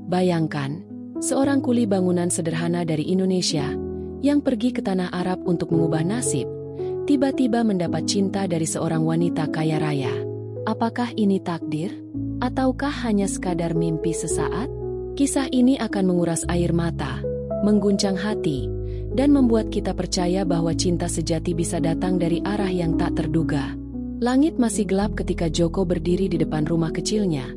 Bayangkan, seorang kuli bangunan sederhana dari Indonesia yang pergi ke tanah Arab untuk mengubah nasib, tiba-tiba mendapat cinta dari seorang wanita kaya raya. Apakah ini takdir? Ataukah hanya sekadar mimpi sesaat? Kisah ini akan menguras air mata, mengguncang hati, dan membuat kita percaya bahwa cinta sejati bisa datang dari arah yang tak terduga. Langit masih gelap ketika Joko berdiri di depan rumah kecilnya,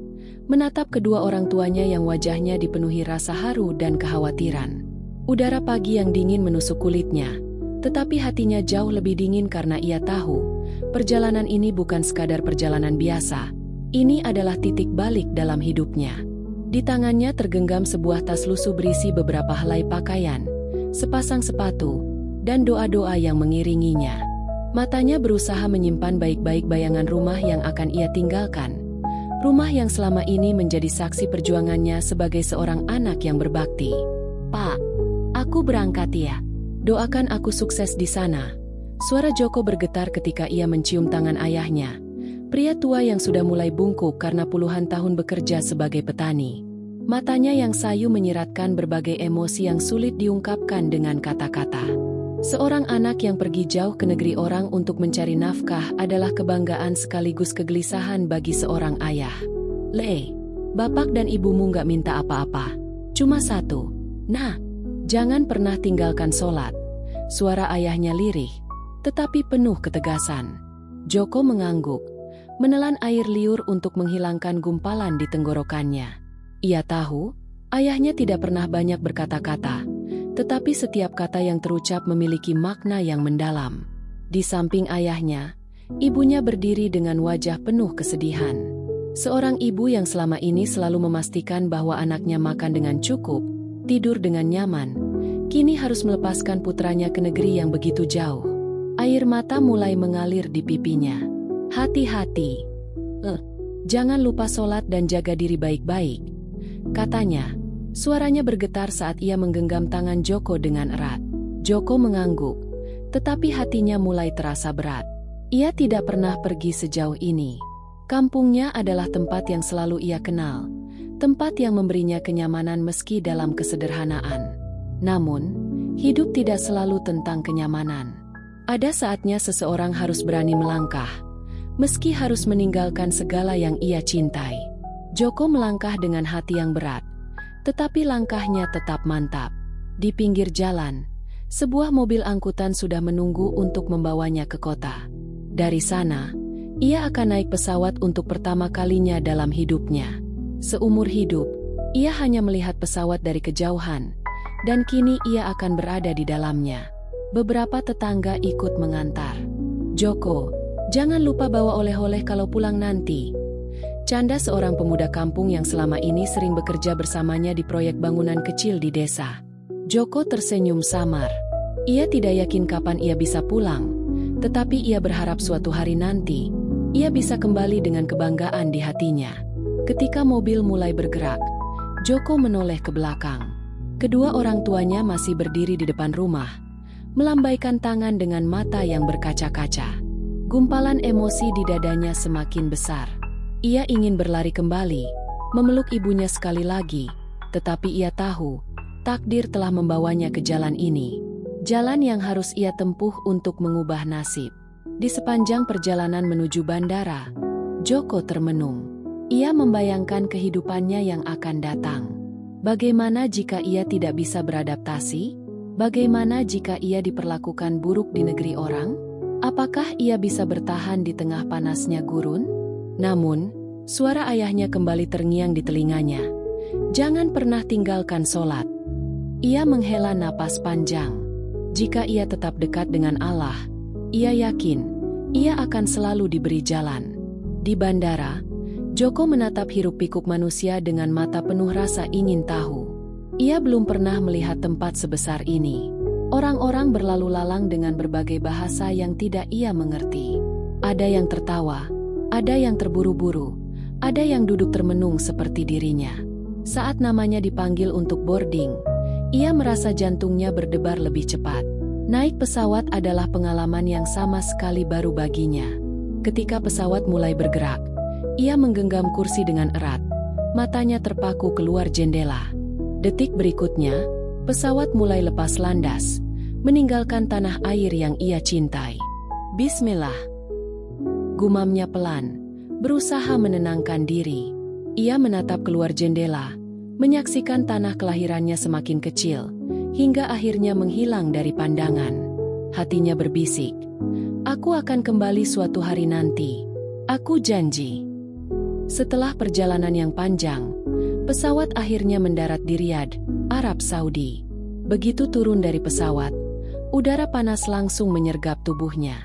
menatap kedua orang tuanya yang wajahnya dipenuhi rasa haru dan kekhawatiran. Udara pagi yang dingin menusuk kulitnya, tetapi hatinya jauh lebih dingin karena ia tahu, perjalanan ini bukan sekadar perjalanan biasa. Ini adalah titik balik dalam hidupnya. Di tangannya tergenggam sebuah tas lusuh berisi beberapa helai pakaian, sepasang sepatu, dan doa-doa yang mengiringinya. Matanya berusaha menyimpan baik-baik bayangan rumah yang akan ia tinggalkan. Rumah yang selama ini menjadi saksi perjuangannya sebagai seorang anak yang berbakti. "Pak, aku berangkat ya. Doakan aku sukses di sana." Suara Joko bergetar ketika ia mencium tangan ayahnya, pria tua yang sudah mulai bungkuk karena puluhan tahun bekerja sebagai petani. Matanya yang sayu menyiratkan berbagai emosi yang sulit diungkapkan dengan kata-kata. Seorang anak yang pergi jauh ke negeri orang untuk mencari nafkah adalah kebanggaan sekaligus kegelisahan bagi seorang ayah. "Le, bapak dan ibumu gak minta apa-apa. Cuma satu. Nah, jangan pernah tinggalkan sholat." Suara ayahnya lirih, tetapi penuh ketegasan. Joko mengangguk, menelan air liur untuk menghilangkan gumpalan di tenggorokannya. Ia tahu, ayahnya tidak pernah banyak berkata-kata, tetapi setiap kata yang terucap memiliki makna yang mendalam. Di samping ayahnya, ibunya berdiri dengan wajah penuh kesedihan. Seorang ibu yang selama ini selalu memastikan bahwa anaknya makan dengan cukup, tidur dengan nyaman, kini harus melepaskan putranya ke negeri yang begitu jauh. Air mata mulai mengalir di pipinya. "Hati-hati. Jangan lupa sholat dan jaga diri baik-baik," katanya. Suaranya bergetar saat ia menggenggam tangan Joko dengan erat. Joko mengangguk, tetapi hatinya mulai terasa berat. Ia tidak pernah pergi sejauh ini. Kampungnya adalah tempat yang selalu ia kenal, tempat yang memberinya kenyamanan meski dalam kesederhanaan. Namun, hidup tidak selalu tentang kenyamanan. Ada saatnya seseorang harus berani melangkah, meski harus meninggalkan segala yang ia cintai. Joko melangkah dengan hati yang berat, tetapi langkahnya tetap mantap. Di pinggir jalan, sebuah mobil angkutan sudah menunggu untuk membawanya ke kota. Dari sana, ia akan naik pesawat untuk pertama kalinya dalam hidupnya. Seumur hidup, ia hanya melihat pesawat dari kejauhan, dan kini ia akan berada di dalamnya. Beberapa tetangga ikut mengantar. "Joko, jangan lupa bawa oleh-oleh kalau pulang nanti," canda seorang pemuda kampung yang selama ini sering bekerja bersamanya di proyek bangunan kecil di desa. Joko tersenyum samar. Ia tidak yakin kapan ia bisa pulang, tetapi ia berharap suatu hari nanti, ia bisa kembali dengan kebanggaan di hatinya. Ketika mobil mulai bergerak, Joko menoleh ke belakang. Kedua orang tuanya masih berdiri di depan rumah, melambaikan tangan dengan mata yang berkaca-kaca. Gumpalan emosi di dadanya semakin besar. Ia ingin berlari kembali, memeluk ibunya sekali lagi, tetapi ia tahu, takdir telah membawanya ke jalan ini. Jalan yang harus ia tempuh untuk mengubah nasib. Di sepanjang perjalanan menuju bandara, Joko termenung. Ia membayangkan kehidupannya yang akan datang. Bagaimana jika ia tidak bisa beradaptasi? Bagaimana jika ia diperlakukan buruk di negeri orang? Apakah ia bisa bertahan di tengah panasnya gurun? Namun, suara ayahnya kembali terngiang di telinganya. "Jangan pernah tinggalkan sholat." Ia menghela napas panjang. Jika ia tetap dekat dengan Allah, ia yakin, ia akan selalu diberi jalan. Di bandara, Joko menatap hiruk-pikuk manusia dengan mata penuh rasa ingin tahu. Ia belum pernah melihat tempat sebesar ini. Orang-orang berlalu lalang dengan berbagai bahasa yang tidak ia mengerti. Ada yang tertawa, ada yang terburu-buru, ada yang duduk termenung seperti dirinya. Saat namanya dipanggil untuk boarding, ia merasa jantungnya berdebar lebih cepat. Naik pesawat adalah pengalaman yang sama sekali baru baginya. Ketika pesawat mulai bergerak, ia menggenggam kursi dengan erat, Matanya terpaku keluar jendela. Detik berikutnya, pesawat mulai lepas landas, meninggalkan tanah air yang ia cintai. Bismillah. Gumamnya pelan, berusaha menenangkan diri. Ia menatap keluar jendela, menyaksikan tanah kelahirannya semakin kecil, hingga akhirnya menghilang dari pandangan. Hatinya berbisik, "Aku akan kembali suatu hari nanti. Aku janji." Setelah perjalanan yang panjang, pesawat akhirnya mendarat di Riyadh, Arab Saudi. Begitu turun dari pesawat, udara panas langsung menyergap tubuhnya.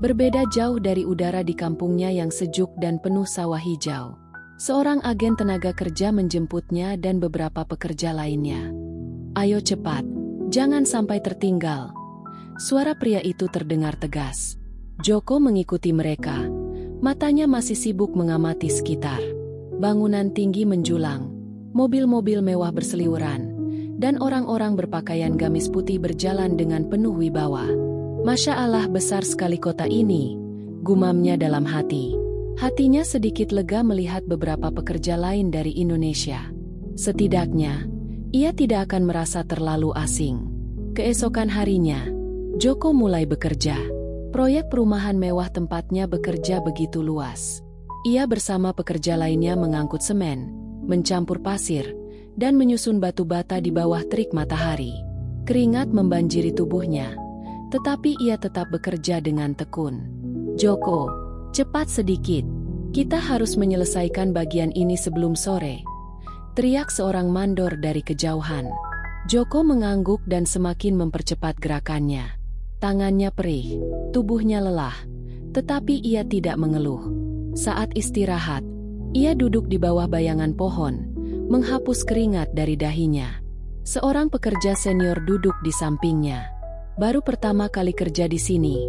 Berbeda jauh dari udara di kampungnya yang sejuk dan penuh sawah hijau. Seorang agen tenaga kerja menjemputnya dan beberapa pekerja lainnya. "Ayo cepat, jangan sampai tertinggal." Suara pria itu terdengar tegas. Joko mengikuti mereka. Matanya masih sibuk mengamati sekitar. Bangunan tinggi menjulang, mobil-mobil mewah berseliweran, dan orang-orang berpakaian gamis putih berjalan dengan penuh wibawa. "Masya Allah, besar sekali kota ini," gumamnya dalam hati. Hatinya sedikit lega melihat beberapa pekerja lain dari Indonesia. Setidaknya, ia tidak akan merasa terlalu asing. Keesokan harinya, Joko mulai bekerja. Proyek perumahan mewah tempatnya bekerja begitu luas. Ia bersama pekerja lainnya mengangkut semen, mencampur pasir, dan menyusun batu bata di bawah terik matahari. Keringat membanjiri tubuhnya, tetapi ia tetap bekerja dengan tekun. "Joko, cepat sedikit. Kita harus menyelesaikan bagian ini sebelum sore," teriak seorang mandor dari kejauhan. Joko mengangguk dan semakin mempercepat gerakannya. Tangannya perih, tubuhnya lelah, tetapi ia tidak mengeluh. Saat istirahat, ia duduk di bawah bayangan pohon, menghapus keringat dari dahinya. Seorang pekerja senior duduk di sampingnya. "Baru pertama kali kerja di sini?"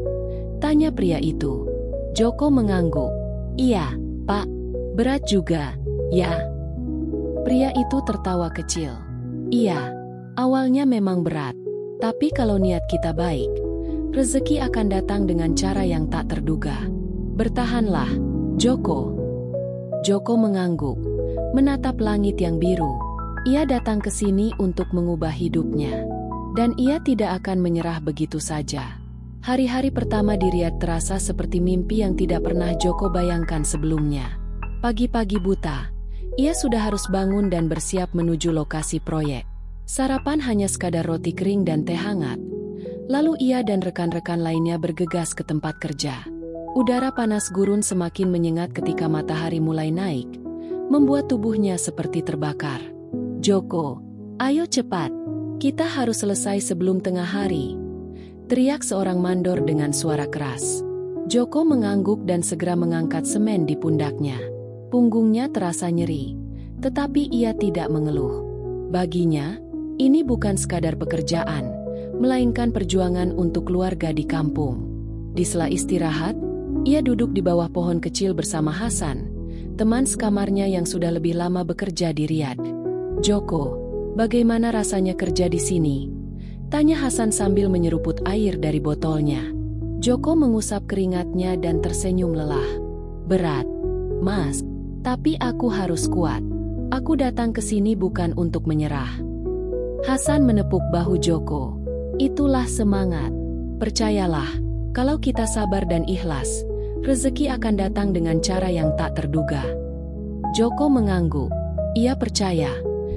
tanya pria itu. Joko mengangguk. "Iya, Pak. Berat juga, ya?" Pria itu tertawa kecil. "Iya, awalnya memang berat, tapi kalau niat kita baik, rezeki akan datang dengan cara yang tak terduga. Bertahanlah, Joko." Joko mengangguk, menatap langit yang biru. Ia datang ke sini untuk mengubah hidupnya. Dan ia tidak akan menyerah begitu saja. Hari-hari pertama di Riyadh terasa seperti mimpi yang tidak pernah Joko bayangkan sebelumnya. Pagi-pagi buta, ia sudah harus bangun dan bersiap menuju lokasi proyek. Sarapan hanya sekadar roti kering dan teh hangat. Lalu ia dan rekan-rekan lainnya bergegas ke tempat kerja. Udara panas gurun semakin menyengat ketika matahari mulai naik, membuat tubuhnya seperti terbakar. "Joko, ayo cepat. Kita harus selesai sebelum tengah hari," teriak seorang mandor dengan suara keras. Joko mengangguk dan segera mengangkat semen di pundaknya. Punggungnya terasa nyeri, tetapi ia tidak mengeluh. Baginya, ini bukan sekadar pekerjaan, melainkan perjuangan untuk keluarga di kampung. Di sela istirahat, ia duduk di bawah pohon kecil bersama Hasan, teman sekamarnya yang sudah lebih lama bekerja di Riyadh. "Joko, bagaimana rasanya kerja di sini?" tanya Hasan sambil menyeruput air dari botolnya. Joko mengusap keringatnya dan tersenyum lelah. "Berat, Mas, tapi aku harus kuat. Aku datang ke sini bukan untuk menyerah." Hasan menepuk bahu Joko. "Itulah semangat. Percayalah, kalau kita sabar dan ikhlas, rezeki akan datang dengan cara yang tak terduga." Joko mengangguk. Ia percaya,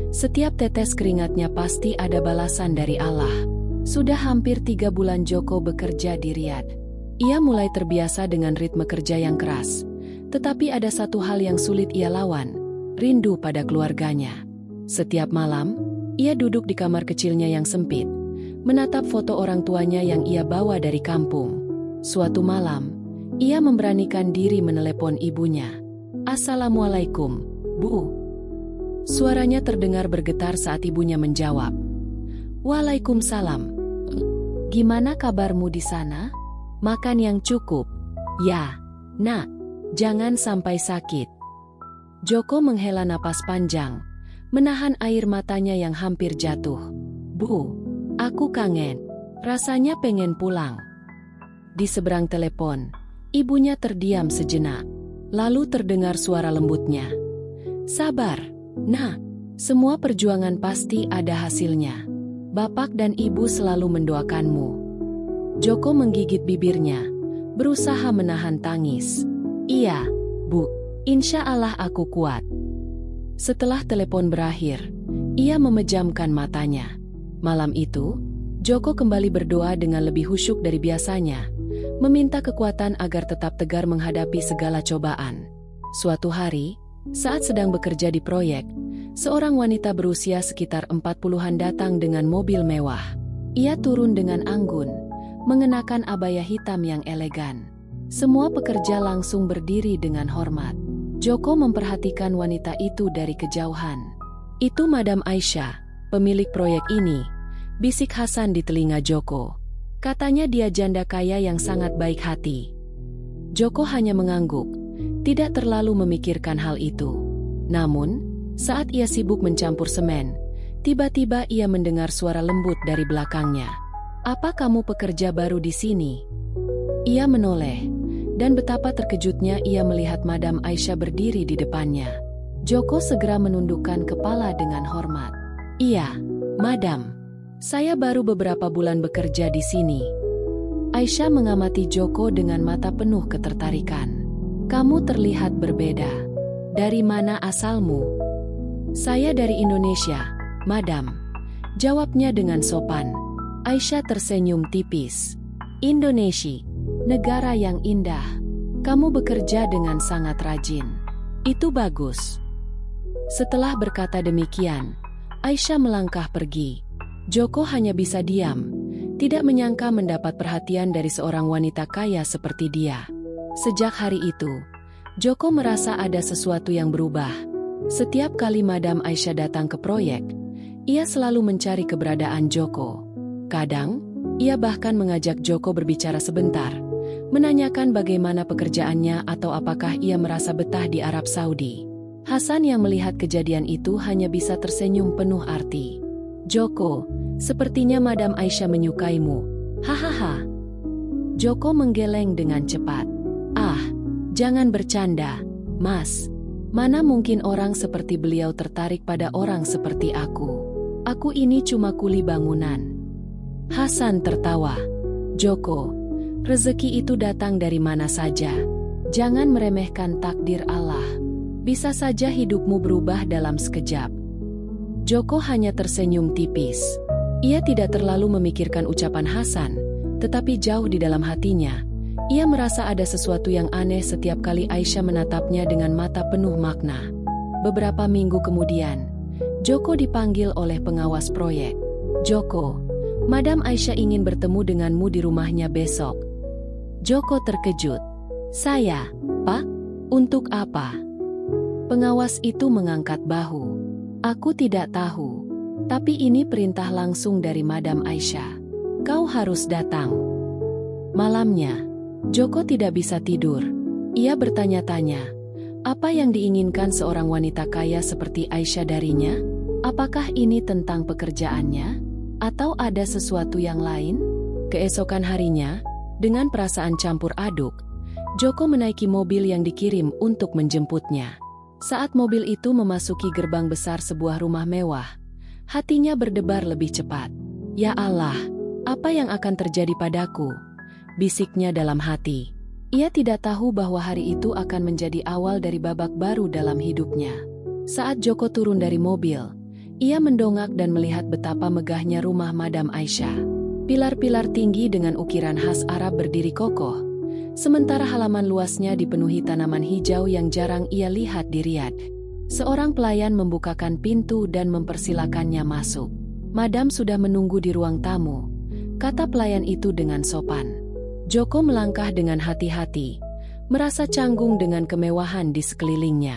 setiap tetes keringatnya pasti ada balasan dari Allah. Sudah hampir 3 bulan Joko bekerja di Riyadh. Ia mulai terbiasa dengan ritme kerja yang keras. Tetapi ada satu hal yang sulit ia lawan, rindu pada keluarganya. Setiap malam, ia duduk di kamar kecilnya yang sempit, menatap foto orang tuanya yang ia bawa dari kampung. Suatu malam, ia memberanikan diri menelepon ibunya. "Assalamualaikum, Bu." Suaranya terdengar bergetar saat ibunya menjawab. "Waalaikumsalam. Gimana kabarmu di sana? Makan yang cukup?" "Ya, Nak. Jangan sampai sakit." Joko menghela napas panjang, menahan air matanya yang hampir jatuh. "Bu, aku kangen. Rasanya pengen pulang." Di seberang telepon, ibunya terdiam sejenak. Lalu terdengar suara lembutnya. "Sabar, Nah, semua perjuangan pasti ada hasilnya. Bapak dan ibu selalu mendoakanmu. Joko menggigit bibirnya, berusaha menahan tangis. Iya, Bu. Insya Allah aku kuat. Setelah telepon berakhir, ia memejamkan matanya. Malam itu, Joko kembali berdoa dengan lebih khusyuk dari biasanya, meminta kekuatan agar tetap tegar menghadapi segala cobaan. Suatu hari, saat sedang bekerja di proyek, seorang wanita berusia sekitar 40-an datang dengan mobil mewah. Ia turun dengan anggun, mengenakan abaya hitam yang elegan. Semua pekerja langsung berdiri dengan hormat. Joko memperhatikan wanita itu dari kejauhan. Itu Madam Aisyah, pemilik proyek ini, bisik Hasan di telinga Joko. Katanya dia janda kaya yang sangat baik hati. Joko hanya mengangguk, tidak terlalu memikirkan hal itu. Namun, saat ia sibuk mencampur semen, tiba-tiba ia mendengar suara lembut dari belakangnya. "Apa kamu pekerja baru di sini?" Ia menoleh, dan betapa terkejutnya ia melihat Madam Aisyah berdiri di depannya. Joko segera menundukkan kepala dengan hormat. "Iya, Madam. Saya baru beberapa bulan bekerja di sini." Aisyah mengamati Joko dengan mata penuh ketertarikan. "Kamu terlihat berbeda. Dari mana asalmu?" "Saya dari Indonesia, Madam," jawabnya dengan sopan. Aisyah tersenyum tipis. "Indonesia, negara yang indah. Kamu bekerja dengan sangat rajin. Itu bagus." Setelah berkata demikian, Aisyah melangkah pergi. Joko hanya bisa diam, tidak menyangka mendapat perhatian dari seorang wanita kaya seperti dia. Sejak hari itu, Joko merasa ada sesuatu yang berubah. Setiap kali Madam Aisyah datang ke proyek, ia selalu mencari keberadaan Joko. Kadang, ia bahkan mengajak Joko berbicara sebentar, menanyakan bagaimana pekerjaannya atau apakah ia merasa betah di Arab Saudi. Hasan yang melihat kejadian itu hanya bisa tersenyum penuh arti. "Joko, sepertinya Madam Aisyah menyukaimu. Hahaha." Joko menggeleng dengan cepat. "Ah, jangan bercanda, Mas. Mana mungkin orang seperti beliau tertarik pada orang seperti aku. Aku ini cuma kuli bangunan." Hasan tertawa. "Joko, rezeki itu datang dari mana saja. Jangan meremehkan takdir Allah. Bisa saja hidupmu berubah dalam sekejap." Joko hanya tersenyum tipis. Ia tidak terlalu memikirkan ucapan Hasan, tetapi jauh di dalam hatinya, ia merasa ada sesuatu yang aneh setiap kali Aisyah menatapnya dengan mata penuh makna. Beberapa minggu kemudian, Joko dipanggil oleh pengawas proyek. "Joko, Madam Aisyah ingin bertemu denganmu di rumahnya besok." Joko terkejut. "Saya, Pak? Untuk apa?" Pengawas itu mengangkat bahu. "Aku tidak tahu. Tapi ini perintah langsung dari Madam Aisyah. Kau harus datang." Malamnya, Joko tidak bisa tidur. Ia bertanya-tanya, apa yang diinginkan seorang wanita kaya seperti Aisyah darinya? Apakah ini tentang pekerjaannya? Atau ada sesuatu yang lain? Keesokan harinya, dengan perasaan campur aduk, Joko menaiki mobil yang dikirim untuk menjemputnya. Saat mobil itu memasuki gerbang besar sebuah rumah mewah, hatinya berdebar lebih cepat. "Ya Allah, apa yang akan terjadi padaku?" bisiknya dalam hati. Ia tidak tahu bahwa hari itu akan menjadi awal dari babak baru dalam hidupnya. Saat Joko turun dari mobil, ia mendongak dan melihat betapa megahnya rumah Madam Aisyah. Pilar-pilar tinggi dengan ukiran khas Arab berdiri kokoh, sementara halaman luasnya dipenuhi tanaman hijau yang jarang ia lihat di Riyadh. Seorang pelayan membukakan pintu dan mempersilakannya masuk. "Madam sudah menunggu di ruang tamu," kata pelayan itu dengan sopan. Joko melangkah dengan hati-hati, merasa canggung dengan kemewahan di sekelilingnya.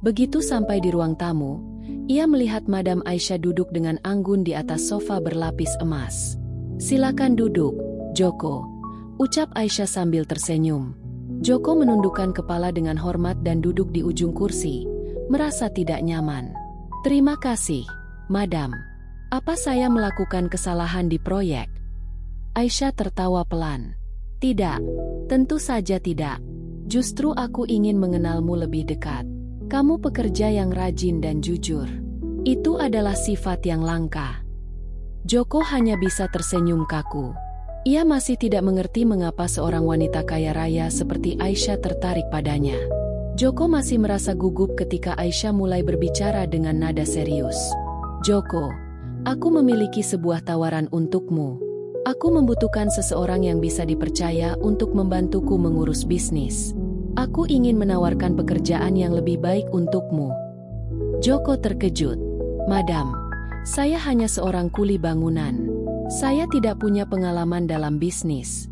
Begitu sampai di ruang tamu, ia melihat Madam Aisyah duduk dengan anggun di atas sofa berlapis emas. "Silakan duduk, Joko," ucap Aisyah sambil tersenyum. Joko menundukkan kepala dengan hormat dan duduk di ujung kursi, merasa tidak nyaman. "Terima kasih, Madam. Apa saya melakukan kesalahan di proyek?" Aisyah tertawa pelan. "Tidak, tentu saja tidak. Justru aku ingin mengenalmu lebih dekat. Kamu pekerja yang rajin dan jujur. Itu adalah sifat yang langka. Joko hanya bisa tersenyum kaku. Ia masih tidak mengerti mengapa seorang wanita kaya raya seperti Aisyah tertarik padanya. Joko masih merasa gugup ketika Aisyah mulai berbicara dengan nada serius. Joko, aku memiliki sebuah tawaran untukmu. Aku membutuhkan seseorang yang bisa dipercaya untuk membantuku mengurus bisnis. Aku ingin menawarkan pekerjaan yang lebih baik untukmu. Joko terkejut. Madam, saya hanya seorang kuli bangunan. Saya tidak punya pengalaman dalam bisnis.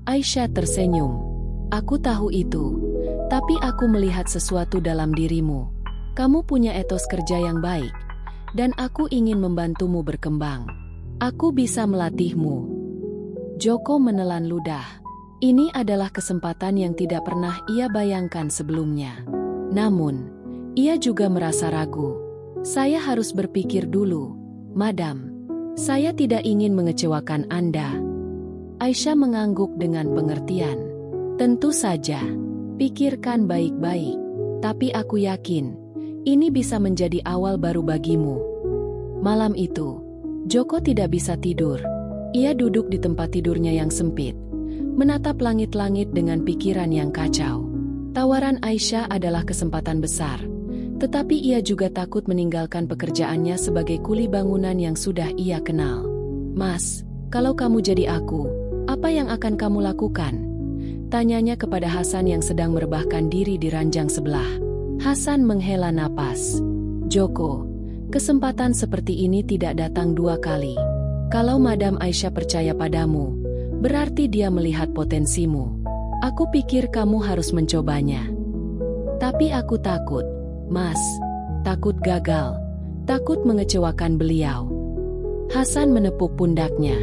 Aisyah tersenyum. Aku tahu itu, tapi aku melihat sesuatu dalam dirimu. Kamu punya etos kerja yang baik, dan aku ingin membantumu berkembang. Aku bisa melatihmu. Joko menelan ludah. Ini adalah kesempatan yang tidak pernah ia bayangkan sebelumnya. Namun, ia juga merasa ragu. Saya harus berpikir dulu, Madam. Saya tidak ingin mengecewakan Anda. Aisyah mengangguk dengan pengertian. Tentu saja, pikirkan baik-baik. Tapi aku yakin, ini bisa menjadi awal baru bagimu. Malam itu, Joko tidak bisa tidur. Ia duduk di tempat tidurnya yang sempit, menatap langit-langit dengan pikiran yang kacau. Tawaran Aisyah adalah kesempatan besar. Tetapi ia juga takut meninggalkan pekerjaannya sebagai kuli bangunan yang sudah ia kenal. Mas, kalau kamu jadi aku, apa yang akan kamu lakukan? Tanyanya kepada Hasan yang sedang merebahkan diri di ranjang sebelah. Hasan menghela napas. Joko, kesempatan seperti ini tidak datang dua kali. Kalau Madam Aisyah percaya padamu, berarti dia melihat potensimu. Aku pikir kamu harus mencobanya. Tapi aku takut. Mas, takut gagal, takut mengecewakan beliau. Hasan menepuk pundaknya.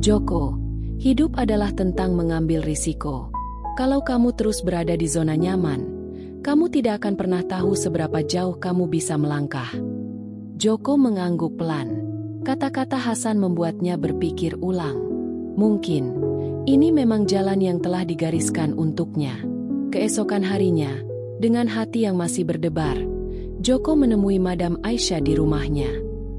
Joko, hidup adalah tentang mengambil risiko. Kalau kamu terus berada di zona nyaman, kamu tidak akan pernah tahu seberapa jauh kamu bisa melangkah. Joko mengangguk pelan. Kata-kata Hasan membuatnya berpikir ulang. Mungkin, ini memang jalan yang telah digariskan untuknya. Keesokan harinya, dengan hati yang masih berdebar, Joko menemui Madam Aisyah di rumahnya.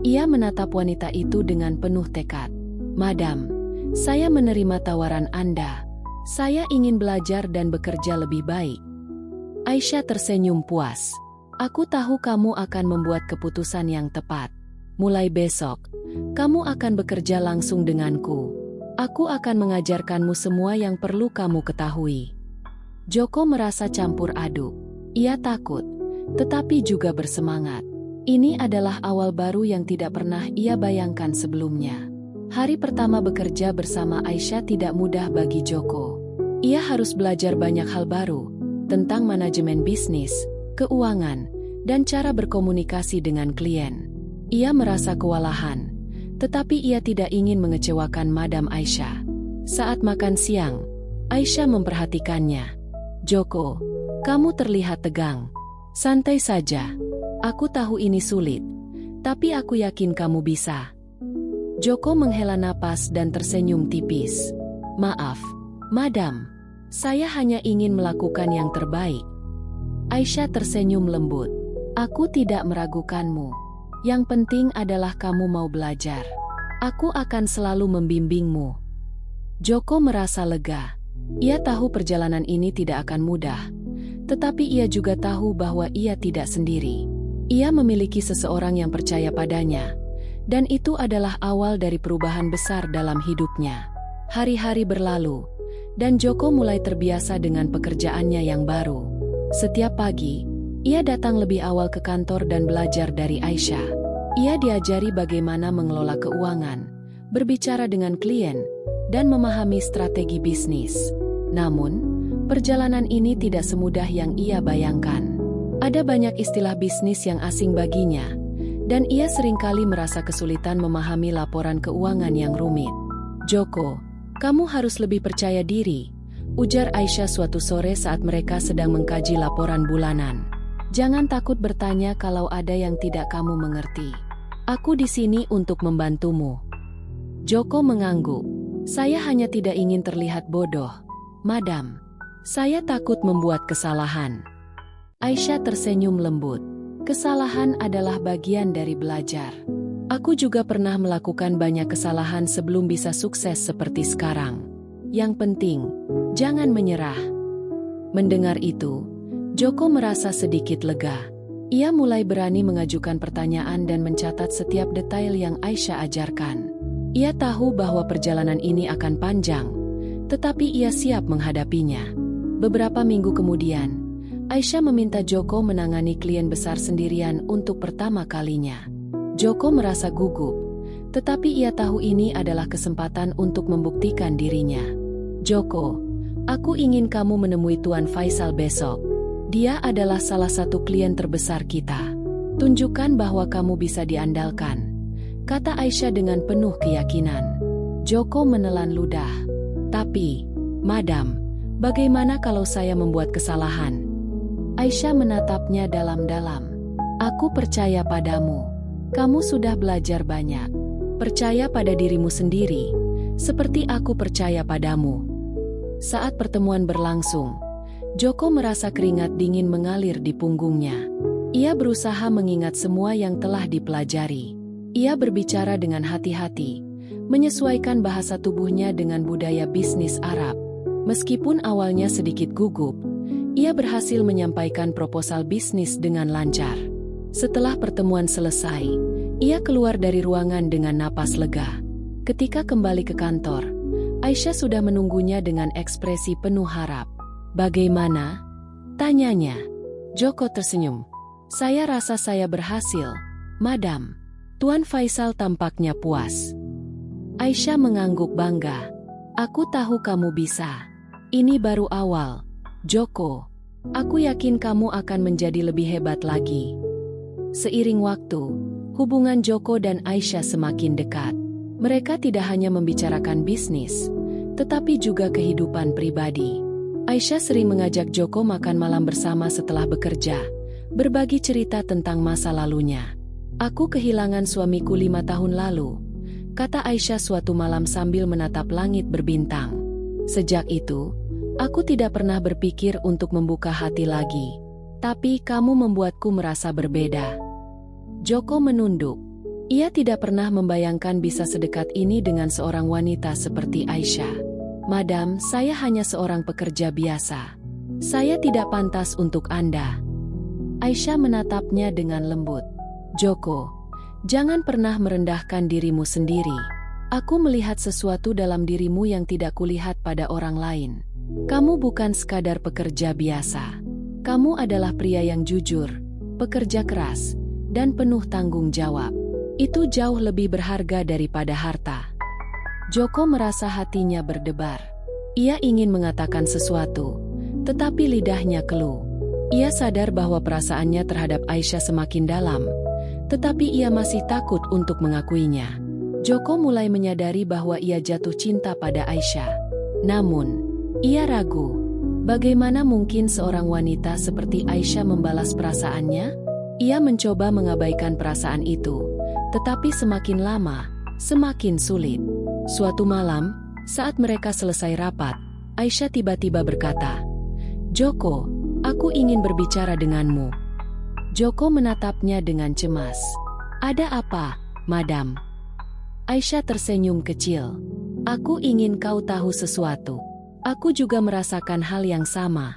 Ia menatap wanita itu dengan penuh tekad. Madam, saya menerima tawaran Anda. Saya ingin belajar dan bekerja lebih baik. Aisyah tersenyum puas. Aku tahu kamu akan membuat keputusan yang tepat. Mulai besok, kamu akan bekerja langsung denganku. Aku akan mengajarkanmu semua yang perlu kamu ketahui. Joko merasa campur aduk. Ia takut, tetapi juga bersemangat. Ini adalah awal baru yang tidak pernah ia bayangkan sebelumnya. Hari pertama bekerja bersama Aisyah tidak mudah bagi Joko. Ia harus belajar banyak hal baru tentang manajemen bisnis, keuangan, dan cara berkomunikasi dengan klien. Ia merasa kewalahan, tetapi ia tidak ingin mengecewakan Madam Aisyah. Saat makan siang, Aisyah memperhatikannya. Joko, kamu terlihat tegang. Santai saja. Aku tahu ini sulit, tapi aku yakin kamu bisa. Joko menghela napas dan tersenyum tipis. Maaf, Madam. Saya hanya ingin melakukan yang terbaik. Aisyah tersenyum lembut. Aku tidak meragukanmu. Yang penting adalah kamu mau belajar. Aku akan selalu membimbingmu. Joko merasa lega. Ia tahu perjalanan ini tidak akan mudah. Tetapi ia juga tahu bahwa ia tidak sendiri. Ia memiliki seseorang yang percaya padanya. Dan itu adalah awal dari perubahan besar dalam hidupnya. Hari-hari berlalu, dan Joko mulai terbiasa dengan pekerjaannya yang baru. Setiap pagi, ia datang lebih awal ke kantor dan belajar dari Aisyah. Ia diajari bagaimana mengelola keuangan, berbicara dengan klien, dan memahami strategi bisnis. Namun, perjalanan ini tidak semudah yang ia bayangkan. Ada banyak istilah bisnis yang asing baginya, dan ia seringkali merasa kesulitan memahami laporan keuangan yang rumit. Joko, kamu harus lebih percaya diri, ujar Aisyah suatu sore saat mereka sedang mengkaji laporan bulanan. Jangan takut bertanya kalau ada yang tidak kamu mengerti. Aku di sini untuk membantumu. Joko mengangguk. Saya hanya tidak ingin terlihat bodoh. Madam, saya takut membuat kesalahan. Aisyah tersenyum lembut. Kesalahan adalah bagian dari belajar. Aku juga pernah melakukan banyak kesalahan sebelum bisa sukses seperti sekarang. Yang penting, jangan menyerah. Mendengar itu, Joko merasa sedikit lega. Ia mulai berani mengajukan pertanyaan dan mencatat setiap detail yang Aisyah ajarkan. Ia tahu bahwa perjalanan ini akan panjang, tetapi ia siap menghadapinya. Beberapa minggu kemudian, Aisyah meminta Joko menangani klien besar sendirian untuk pertama kalinya. Joko merasa gugup, tetapi ia tahu ini adalah kesempatan untuk membuktikan dirinya. Joko, aku ingin kamu menemui Tuan Faisal besok. Dia adalah salah satu klien terbesar kita. Tunjukkan bahwa kamu bisa diandalkan, kata Aisyah dengan penuh keyakinan. Joko menelan ludah. Tapi, Madam, bagaimana kalau saya membuat kesalahan? Aisyah menatapnya dalam-dalam. Aku percaya padamu. Kamu sudah belajar banyak. Percaya pada dirimu sendiri, seperti aku percaya padamu. Saat pertemuan berlangsung, Joko merasa keringat dingin mengalir di punggungnya. Ia berusaha mengingat semua yang telah dipelajari. Ia berbicara dengan hati-hati, menyesuaikan bahasa tubuhnya dengan budaya bisnis Arab. Meskipun awalnya sedikit gugup, ia berhasil menyampaikan proposal bisnis dengan lancar. Setelah pertemuan selesai, ia keluar dari ruangan dengan napas lega. Ketika kembali ke kantor, Aisyah sudah menunggunya dengan ekspresi penuh harap. Bagaimana? Tanyanya. Joko tersenyum. Saya rasa saya berhasil, Madam. Tuan Faisal tampaknya puas. Aisyah mengangguk bangga. Aku tahu kamu bisa. Ini baru awal. Joko, aku yakin kamu akan menjadi lebih hebat lagi. Seiring waktu, hubungan Joko dan Aisyah semakin dekat. Mereka tidak hanya membicarakan bisnis, tetapi juga kehidupan pribadi. Aisyah sering mengajak Joko makan malam bersama setelah bekerja, berbagi cerita tentang masa lalunya. Aku kehilangan suamiku 5 tahun lalu, kata Aisyah suatu malam sambil menatap langit berbintang. Sejak itu, aku tidak pernah berpikir untuk membuka hati lagi. Tapi kamu membuatku merasa berbeda. Joko menunduk. Ia tidak pernah membayangkan bisa sedekat ini dengan seorang wanita seperti Aisyah. Madam, saya hanya seorang pekerja biasa. Saya tidak pantas untuk Anda. Aisyah menatapnya dengan lembut. Joko, jangan pernah merendahkan dirimu sendiri. Aku melihat sesuatu dalam dirimu yang tidak kulihat pada orang lain. Kamu bukan sekadar pekerja biasa. Kamu adalah pria yang jujur, pekerja keras, dan penuh tanggung jawab. Itu jauh lebih berharga daripada harta. Joko merasa hatinya berdebar. Ia ingin mengatakan sesuatu, tetapi lidahnya keluh. Ia sadar bahwa perasaannya terhadap Aisyah semakin dalam, tetapi ia masih takut untuk mengakuinya. Joko mulai menyadari bahwa ia jatuh cinta pada Aisyah. Namun, ia ragu. Bagaimana mungkin seorang wanita seperti Aisyah membalas perasaannya? Ia mencoba mengabaikan perasaan itu, tetapi semakin lama, semakin sulit. Suatu malam, saat mereka selesai rapat, Aisyah tiba-tiba berkata, Joko, aku ingin berbicara denganmu. Joko menatapnya dengan cemas. Ada apa, Madam? Aisyah tersenyum kecil. Aku ingin kau tahu sesuatu. Aku juga merasakan hal yang sama.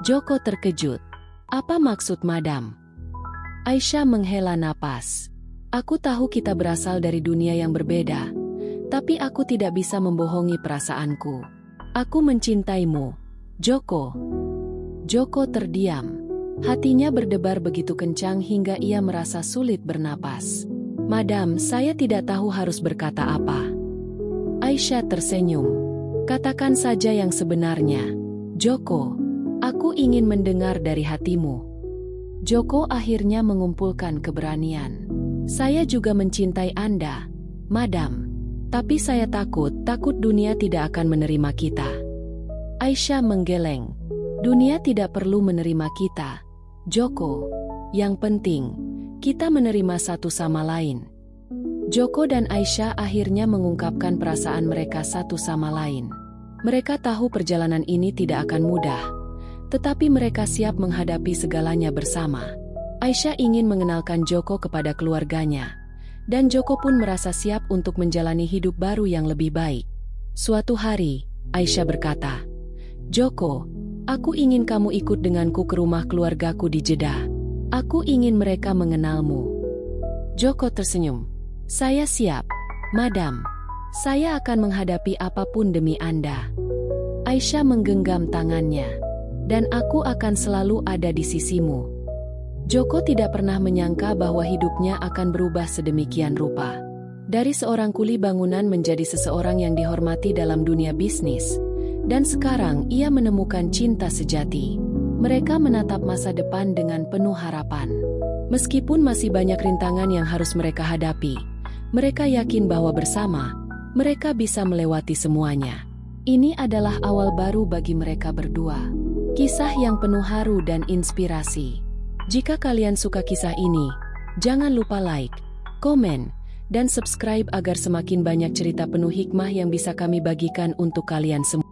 Joko terkejut. Apa maksud Madam? Aisyah menghela napas. Aku tahu kita berasal dari dunia yang berbeda, tapi aku tidak bisa membohongi perasaanku. Aku mencintaimu, Joko. Joko terdiam. Hatinya berdebar begitu kencang hingga ia merasa sulit bernapas. Madam, saya tidak tahu harus berkata apa. Aisyah tersenyum. Katakan saja yang sebenarnya. Joko, aku ingin mendengar dari hatimu. Joko akhirnya mengumpulkan keberanian. Saya juga mencintai Anda, Madam. Tapi saya takut dunia tidak akan menerima kita. Aisyah menggeleng. Dunia tidak perlu menerima kita, Joko. Yang penting, kita menerima satu sama lain. Joko dan Aisyah akhirnya mengungkapkan perasaan mereka satu sama lain. Mereka tahu perjalanan ini tidak akan mudah, Tetapi mereka siap menghadapi segalanya bersama. Aisyah ingin mengenalkan Joko kepada keluarganya, dan Joko pun merasa siap untuk menjalani hidup baru yang lebih baik. Suatu hari, Aisyah berkata, "Joko, aku ingin kamu ikut denganku ke rumah keluargaku di Jeddah. Aku ingin mereka mengenalmu." Joko tersenyum. "Saya siap, Madam. Saya akan menghadapi apapun demi Anda." Aisyah menggenggam tangannya. "Dan aku akan selalu ada di sisimu." Joko tidak pernah menyangka bahwa hidupnya akan berubah sedemikian rupa. Dari seorang kuli bangunan menjadi seseorang yang dihormati dalam dunia bisnis. Dan sekarang ia menemukan cinta sejati. Mereka menatap masa depan dengan penuh harapan. Meskipun masih banyak rintangan yang harus mereka hadapi, mereka yakin bahwa bersama, mereka bisa melewati semuanya. Ini adalah awal baru bagi mereka berdua. Kisah yang penuh haru dan inspirasi. Jika kalian suka kisah ini, jangan lupa like, komen, dan subscribe agar semakin banyak cerita penuh hikmah yang bisa kami bagikan untuk kalian semua.